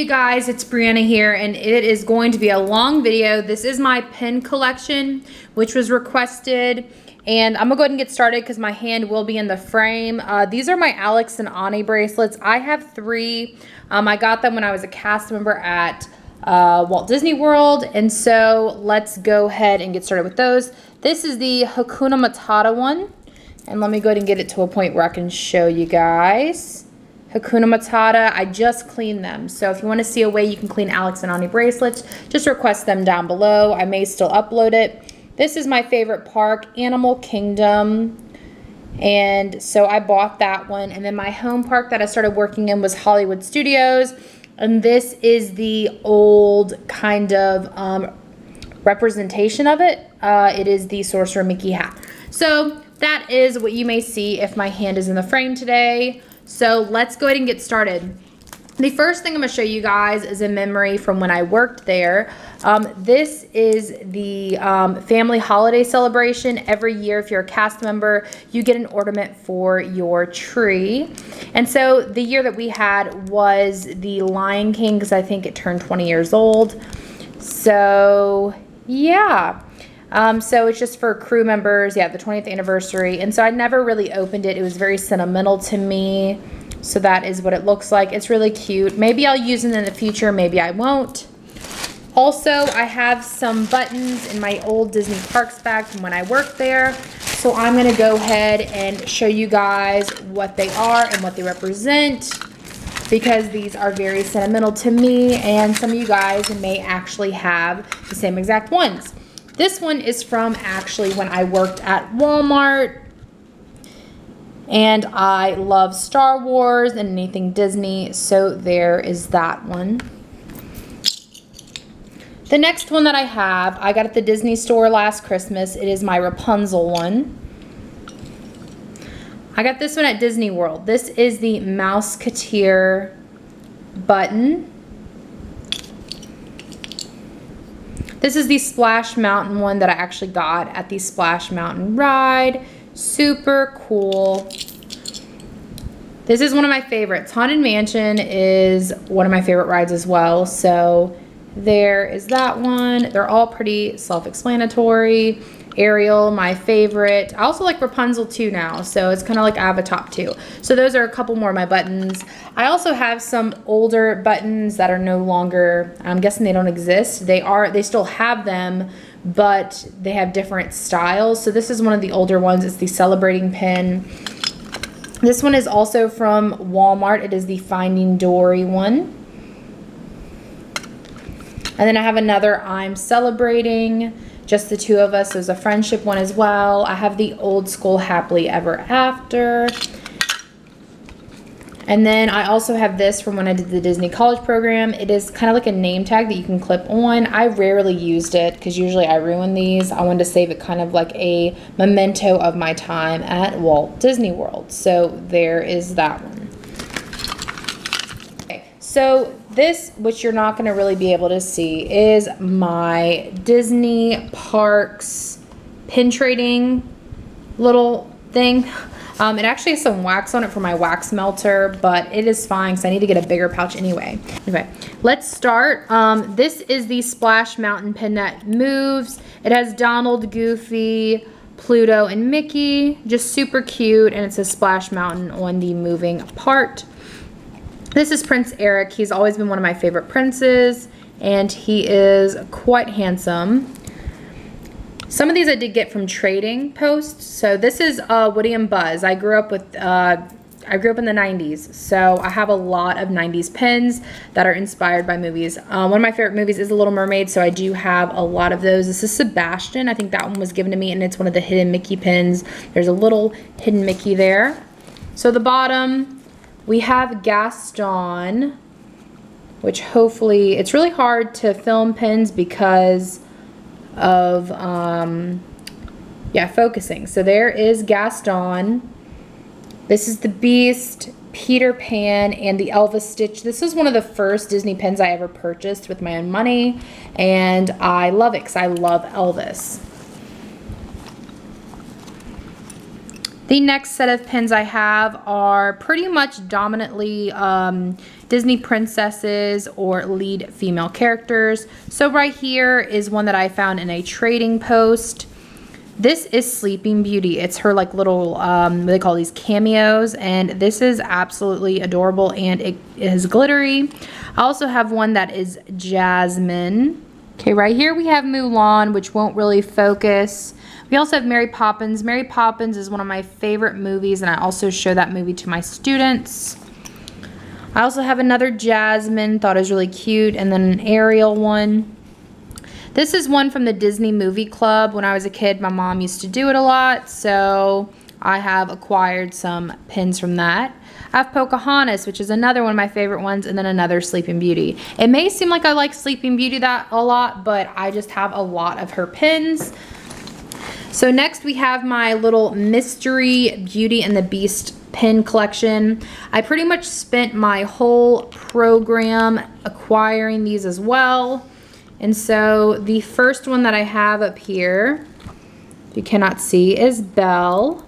you guys, it's Brianna here, and it is going to be a long video. This is my pin collection, which was requested, and I'm gonna go ahead and get started because my hand will be in the frame. These are my Alex and Ani bracelets. I have 3. I got them when I was a cast member at Walt Disney World, and so let's go ahead and get started with those. This is the Hakuna Matata one, and let me go ahead and get it to a point where I can show you guys. Hakuna Matata, I just cleaned them. So if you want to see a way you can clean Alex and Ani bracelets, just request them down below. I may still upload it. This is my favorite park, Animal Kingdom. And so I bought that one. And then my home park that I started working in was Hollywood Studios. And this is the old kind of representation of it. It is the Sorcerer Mickey hat. So that is what you may see if my hand is in the frame today. So let's go ahead and get started. The first thing I'm going to show you guys is a memory from when I worked there. This is the family holiday celebration. Every year, if you're a cast member, you get an ornament for your tree. And so the year that we had was the Lion King, because I think it turned 20 years old. So yeah. So it's just for crew members, yeah, the 20th anniversary. And so I never really opened it. It was very sentimental to me. So that is what it looks like. It's really cute. Maybe I'll use it in the future, maybe I won't. Also, I have some buttons in my old Disney Parks bag from when I worked there. So I'm gonna go ahead and show you guys what they are and what they represent, because these are very sentimental to me, and some of you guys may actually have the same exact ones. This one is from actually when I worked at Walmart, and I love Star Wars and anything Disney, so there is that one. The next one that I have, I got at the Disney store last Christmas. It is my Rapunzel one. I got this one at Disney World. This is the Mouseketeer button. This is the Splash Mountain one that I actually got at the Splash Mountain ride. Super cool. This is one of my favorites. Haunted Mansion is one of my favorite rides as well. So there is that one. They're all pretty self-explanatory. Ariel, my favorite. I also like Rapunzel too now, so it's kind of like I have a top 2. So those are a couple more of my buttons. I also have some older buttons that are no longer, I'm guessing they don't exist. They still have them, but they have different styles. So this is one of the older ones. It's the Celebrating pin. This one is also from Walmart. It is the Finding Dory one. And then I have another I'm Celebrating. Just the 2 of us. There's a friendship one as well. I have the Old School Happily Ever After. And then I also have this from when I did the Disney College program. It is kind of like a name tag that you can clip on. I rarely used it because usually I ruin these. I wanted to save it kind of like a memento of my time at Walt Disney World. So there is that one. Okay, so this, which you're not going to really be able to see, is my Disney Parks pin trading little thing. It actually has some wax on it for my wax melter, but it is fine because I need to get a bigger pouch anyway. Anyway, let's start. This is the Splash Mountain pin that moves. It has Donald, Goofy, Pluto, and Mickey. Just super cute, and it says Splash Mountain on the moving part. This is Prince Eric. He's always been one of my favorite princes, and he is quite handsome. Some of these I did get from trading posts. So this is Woody and Buzz. I grew up in the 90s, so I have a lot of 90s pins that are inspired by movies. One of my favorite movies is The Little Mermaid, so I do have a lot of those. This is Sebastian. I think that one was given to me, and it's one of the hidden Mickey pins. There's a little hidden Mickey there. So the bottom, we have Gaston, which hopefully, it's really hard to film pins because of focusing. So there is Gaston. This is the Beast, Peter Pan, and the Elvis Stitch. This is one of the first Disney pins I ever purchased with my own money, and I love it because I love Elvis. The next set of pins I have are pretty much dominantly Disney princesses or lead female characters. So right here is one that I found in a trading post. This is Sleeping Beauty. It's her like little, what do they call these, cameos, and this is absolutely adorable, and it is glittery. I also have one that is Jasmine. Okay, right here we have Mulan, which won't really focus. We also have Mary Poppins. Mary Poppins is one of my favorite movies, and I also show that movie to my students. I also have another Jasmine, thought it was really cute, and then an Ariel one. This is one from the Disney Movie Club. When I was a kid, my mom used to do it a lot, so I have acquired some pins from that. I have Pocahontas, which is another one of my favorite ones, and then another Sleeping Beauty. It may seem like I like Sleeping Beauty that a lot, but I just have a lot of her pins. So next we have my little Mystery Beauty and the Beast pin collection. I pretty much spent my whole program acquiring these as well. And so the first one that I have up here, if you cannot see, is Belle.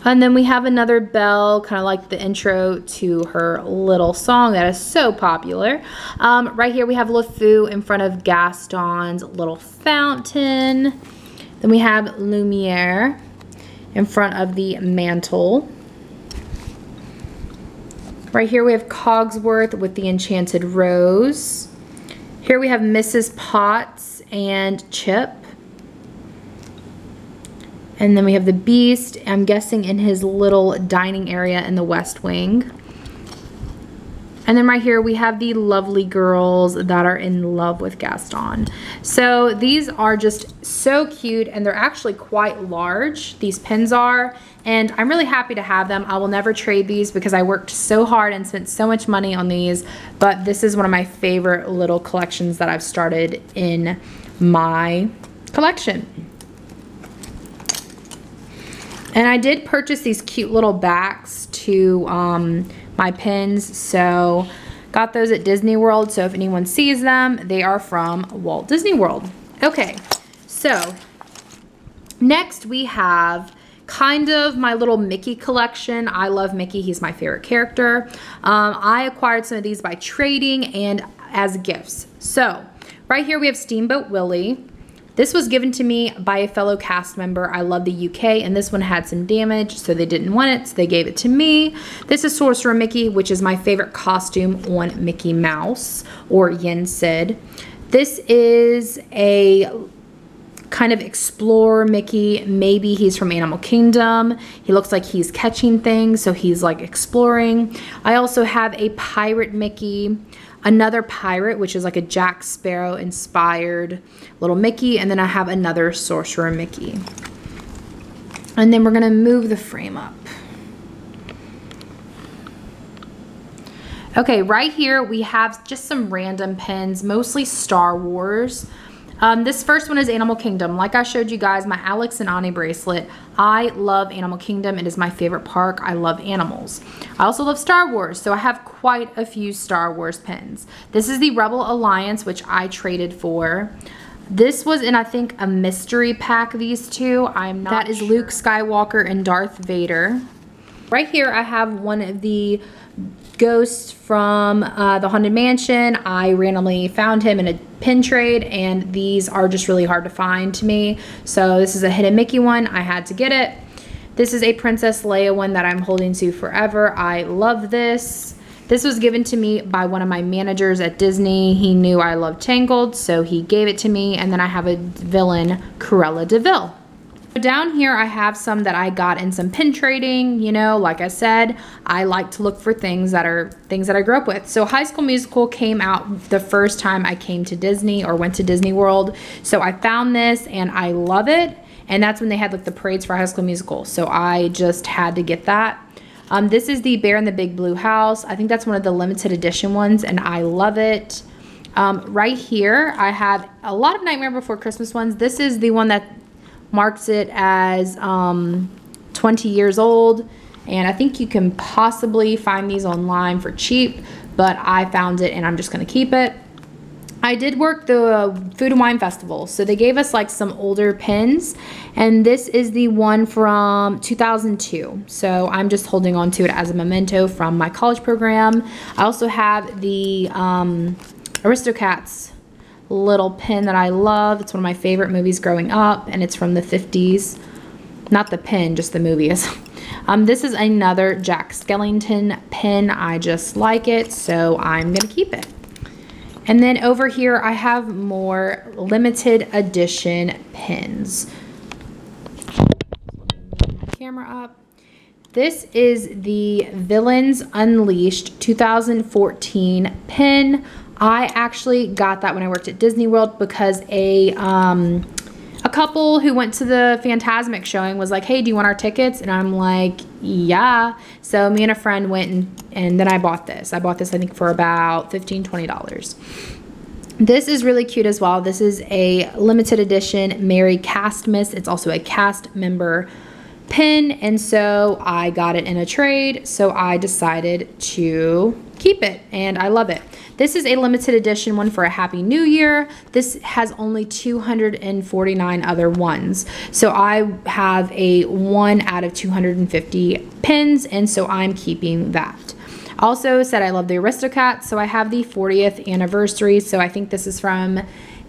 And then we have another Belle, kind of like the intro to her little song that is so popular. Right here we have LeFou in front of Gaston's little fountain. Then we have Lumiere in front of the mantle. Right here we have Cogsworth with the Enchanted Rose. Here we have Mrs. Potts and Chip. And then we have the Beast, I'm guessing in his little dining area in the West Wing. And then right here we have the lovely girls that are in love with Gaston. So these are just so cute, and they're actually quite large, these pins are, and I'm really happy to have them. I will never trade these because I worked so hard and spent so much money on these, but this is one of my favorite little collections that I've started in my collection. And I did purchase these cute little backs to my pins, so got those at Disney World, so if anyone sees them, they are from Walt Disney World. Okay, so next we have kind of my little Mickey collection. I love Mickey, he's my favorite character. I acquired some of these by trading and as gifts. So right here we have Steamboat Willie. This was given to me by a fellow cast member. I love the UK, and this one had some damage, so they didn't want it, so they gave it to me. This is Sorcerer Mickey, which is my favorite costume on Mickey Mouse, or Yen Sid. This is a kind of explorer Mickey. Maybe he's from Animal Kingdom. He looks like he's catching things, so he's like exploring. I also have a pirate Mickey. Another pirate, which is like a Jack Sparrow inspired little Mickey, and then I have another Sorcerer Mickey. And then we're gonna move the frame up. Okay, right here we have just some random pins, mostly Star Wars. This first one is Animal Kingdom. Like I showed you guys, my Alex and Ani bracelet. I love Animal Kingdom. It is my favorite park. I love animals. I also love Star Wars, so I have quite a few Star Wars pins. This is the Rebel Alliance, which I traded for. This was in, I think, a mystery pack, these two. That is Luke Skywalker and Darth Vader. Right here, I have one of the ghosts from the Haunted Mansion. I randomly found him in a pin trade, and these are just really hard to find to me. So this is a Hidden Mickey one. I had to get it. This is a Princess Leia one that I'm holding to forever. I love this. This was given to me by one of my managers at Disney. He knew I loved Tangled, so he gave it to me. And then I have a villain, Cruella de Vil. Down here I have some that I got in some pin trading. You know, like I said, I like to look for things that I grew up with. So High School Musical came out the first time I came to Disney or went to Disney World. So I found this and I love it. And that's when they had like the parades for High School Musical. So I just had to get that. This is the Bear in the Big Blue House. I think that's one of the limited edition ones and I love it. Right here I have a lot of Nightmare Before Christmas ones. This is the one that marks it as 20 years old, and I think you can possibly find these online for cheap, but I found it and I'm just gonna keep it. I did work the Food and Wine Festival, so they gave us like some older pins, and this is the one from 2002. So I'm just holding on to it as a memento from my college program. I also have the Aristocats little pin that I love. It's one of my favorite movies growing up, and it's from the 50s. Not the pin, just the movies. This is another Jack Skellington pin. I just like it, so I'm gonna keep it. And then over here, I have more limited edition pins. Camera up. This is the Villains Unleashed 2014 pin. I actually got that when I worked at Disney World because a couple who went to the Phantasmic showing was like, hey, do you want our tickets? And I'm like, yeah. So me and a friend went and then I bought this. I bought this, I think, for about $15, $20. This is really cute as well. This is a limited edition Mary Castmas. It's also a cast member pin, and so I got it in a trade, so I decided to keep it, and I love it. This is a limited edition one for a Happy New Year. This has only 249 other ones, so I have a 1 out of 250 pins, and so I'm keeping that. Also said I love the Aristocats, so I have the 40th anniversary, so I think this is from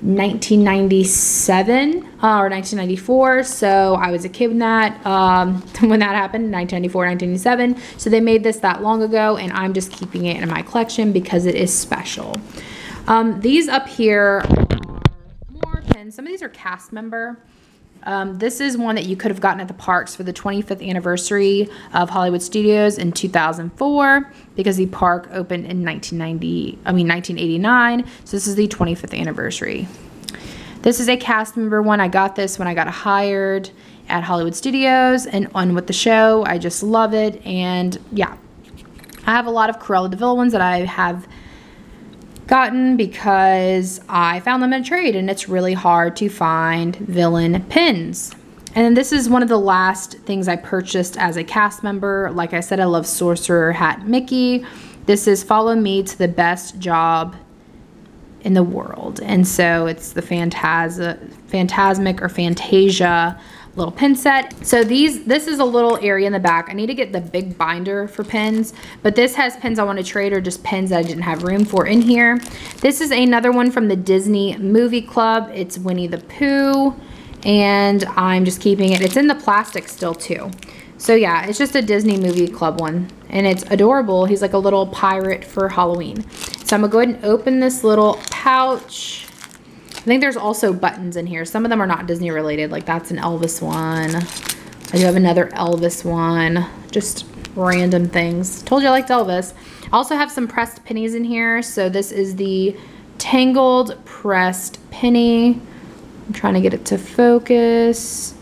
1997 or 1994, so I was a kid when that happened, 1994, 1997. So they made this that long ago, and I'm just keeping it in my collection because it is special. These up here are more pins. Some of these are cast member. This is one that you could have gotten at the parks for the 25th anniversary of Hollywood Studios in 2004 because the park opened in 1989. So this is the 25th anniversary. This is a cast member one. I got this when I got hired at Hollywood Studios and on with the show. I just love it. And yeah, I have a lot of Cruella de Vil ones that I have gotten because I found them in a trade, and it's really hard to find villain pins. And then this is one of the last things I purchased as a cast member. Like I said, I love Sorcerer Mickey. This is Follow Me to the Best Job in the World, and so it's the Phantasmic or Fantasia little pin set. So this is a little area in the back. I need to get the big binder for pins, but this has pins I want to trade or just pins that I didn't have room for in here. This is another one from the Disney Movie Club. It's Winnie the Pooh, and I'm just keeping it. It's in the plastic still too. So yeah, it's just a Disney Movie Club one, and it's adorable. He's like a little pirate for Halloween. So I'm gonna go ahead and open this little pouch. I think there's also buttons in here. Some of them are not Disney related, like that's an Elvis one. I do have another Elvis one, just random things. Told you I liked Elvis. I also have some pressed pennies in here. So this is the Tangled Pressed Penny. I'm trying to get it to focus.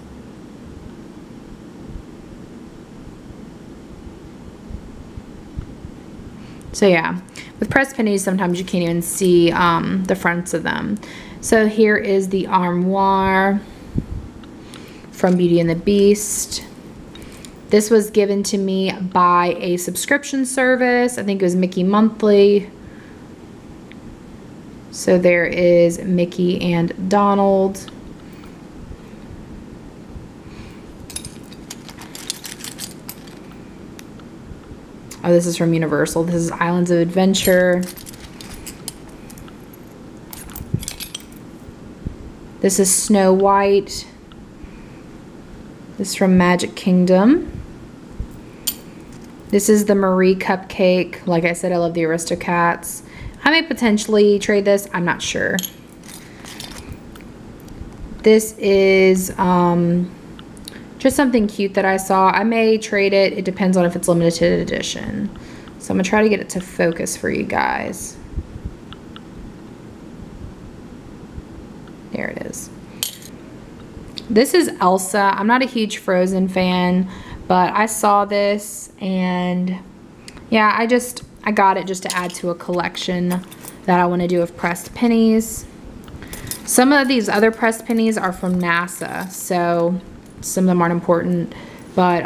So yeah, with pressed pennies, sometimes you can't even see the fronts of them. So here is the armoire from Beauty and the Beast. This was given to me by a subscription service. I think it was Mickey Monthly. So there is Mickey and Donald. Oh, this is from Universal. This is Islands of Adventure. This is Snow White. This is from Magic Kingdom. This is the Marie Cupcake. Like I said, I love the Aristocats. I may potentially trade this. I'm not sure. This is just something cute that I saw. I may trade it. It depends on if it's limited edition. So I'm going to try to get it to focus for you guys. There it is. This is Elsa. I'm not a huge Frozen fan, but I saw this and yeah, I got it just to add to a collection that I want to do of pressed pennies. Some of these other pressed pennies are from NASA, so some of them aren't important, but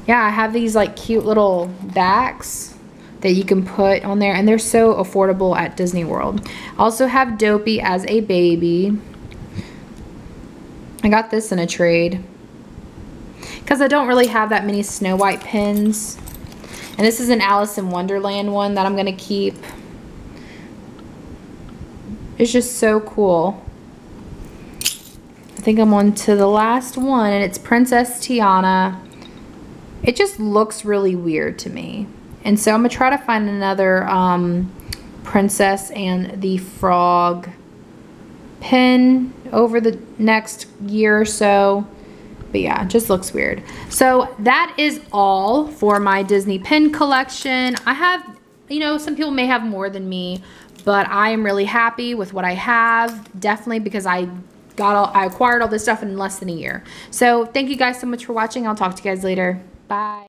yeah, I have these like cute little backs. that you can put on there, and they're so affordable at Disney World. Also have Dopey as a baby. I got this in a trade because I don't really have that many Snow White pins. And this is an Alice in Wonderland one that I'm going to keep. It's just so cool. I think I'm on to the last one, and it's Princess Tiana. It just looks really weird to me. And so I'm going to try to find another Princess and the Frog pin over the next year or so. But yeah, it just looks weird. So that is all for my Disney pin collection. I have, you know, some people may have more than me, but I am really happy with what I have. Definitely because I acquired all this stuff in less than a year. So thank you guys so much for watching. I'll talk to you guys later. Bye.